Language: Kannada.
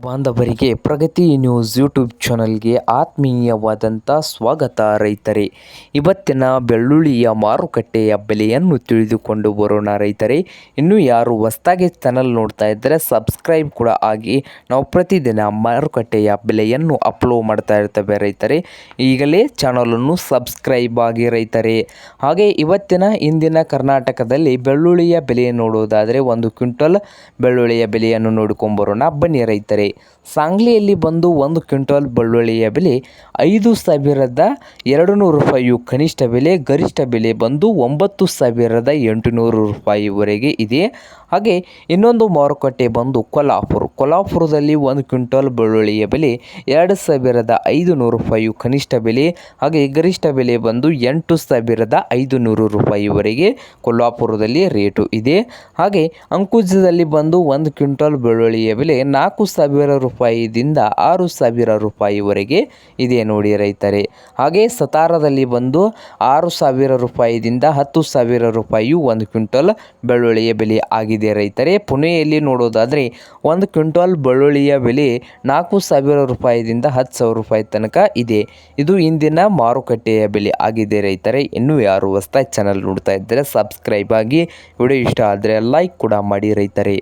ಬಾಂಧವರಿಗೆ ಪ್ರಗತಿ ನ್ಯೂಸ್ ಯೂಟ್ಯೂಬ್ ಚಾನಲ್ಗೆ ಆತ್ಮೀಯವಾದಂಥ ಸ್ವಾಗತ. ರೈತರೇ, ಇವತ್ತಿನ ಬೆಳ್ಳುಳ್ಳಿಯ ಮಾರುಕಟ್ಟೆಯ ಬೆಲೆಯನ್ನು ತಿಳಿದುಕೊಂಡು ಬರೋಣ. ರೈತರೇ, ಇನ್ನೂ ಯಾರು ಹೊಸದಾಗಿ ಚಾನಲ್ ನೋಡ್ತಾ ಇದ್ದರೆ ಸಬ್ಸ್ಕ್ರೈಬ್ ಕೂಡ ಆಗಿ. ನಾವು ಪ್ರತಿದಿನ ಮಾರುಕಟ್ಟೆಯ ಬೆಲೆಯನ್ನು ಅಪ್ಲೋಡ್ ಮಾಡ್ತಾ ಇರ್ತೇವೆ. ರೈತರೇ, ಈಗಲೇ ಚಾನಲನ್ನು ಸಬ್ಸ್ಕ್ರೈಬ್ ಆಗಿ ರೈತರೇ. ಹಾಗೆ ಇಂದಿನ ಕರ್ನಾಟಕದಲ್ಲಿ ಬೆಳ್ಳುಳ್ಳಿಯ ಬೆಲೆ ನೋಡೋದಾದರೆ 1 ಕ್ವಿಂಟಲ್ ಬೆಳ್ಳುಳ್ಳಿಯ ಬೆಲೆಯನ್ನು ನೋಡ್ಕೊಂಬರೋಣ ಬನ್ನಿ ರೈತರೇ. ಸಾಂಗ್ಲಿಯಲ್ಲಿ ಬಂದು 1 ಕ್ವಿಂಟಲ್ ಬೆಳ್ಳುಳ್ಳಿಯ ಬೆಲೆ 5,200 ರೂಪಾಯಿ ಕನಿಷ್ಠ ಬೆಲೆ, ಗರಿಷ್ಠ ಬೆಲೆ ಬಂದು 9,800 ರೂಪಾಯಿವರೆಗೆ ಇದೆ. ಹಾಗೆ ಇನ್ನೊಂದು ಮಾರುಕಟ್ಟೆ ಬಂದು ಕೊಲ್ಹಾಪುರದಲ್ಲಿ 1 ಕ್ವಿಂಟಲ್ ಬೆಳ್ಳುಳ್ಳಿಯ ಬೆಲೆ 2,500 ರೂಪಾಯಿ ಕನಿಷ್ಠ ಬೆಲೆ, ಹಾಗೆ ಗರಿಷ್ಠ ಬೆಲೆ ಬಂದು 8,500 ರೂಪಾಯಿವರೆಗೆ ಕೊಲ್ಹಾಪುರದಲ್ಲಿ ರೇಟು ಇದೆ. ಹಾಗೆ ಅಂಕುಜದಲ್ಲಿ ಬಂದು 1 ಕ್ವಿಂಟಲ್ ಬೆಳ್ಳುಳ್ಳಿಯ ಬೆಲೆ 4,000 ರೂಪಾಯಿದಿಂದ 6,000 ರೂಪಾಯಿವರೆಗೆ ಇದೆ ನೋಡಿ ರೈತರೇ. ಹಾಗೆ ಸತಾರದಲ್ಲಿ ಬಂದು 6,000 ರೂಪಾಯಿದಿಂದ 10,000 ರೂಪಾಯಿ 1 ಕ್ವಿಂಟಲ್ ಬೆಳ್ಳುಳ್ಳಿಯ ಬೆಲೆ ಆಗಿದೆ ರೈತರೇ. ಪುಣೆಯಲ್ಲಿ ನೋಡೋದಾದರೆ 1 ಕ್ವಿಂಟಲ್ ಬೆಳ್ಳುಳ್ಳಿಯ ಬೆಲೆ 4,000 ರೂಪಾಯಿದಿಂದ 10,000 ರೂಪಾಯಿ ತನಕ ಇದೆ. ಇದು ಇಂದಿನ ಮಾರುಕಟ್ಟೆಯ ಬೆಲೆ ಆಗಿದೆ ರೈತರೇ. ಇನ್ನೂ ಯಾರು ಹೊಸದಾಗಿ ಚಾನಲ್ ನೋಡ್ತಾ ಇದ್ದರೆ ಸಬ್ಸ್ಕ್ರೈಬ್ ಆಗಿ. ವಿಡಿಯೋ ಇಷ್ಟ ಆದರೆ ಲೈಕ್ ಕೂಡ ಮಾಡಿ ರೈತರೇ.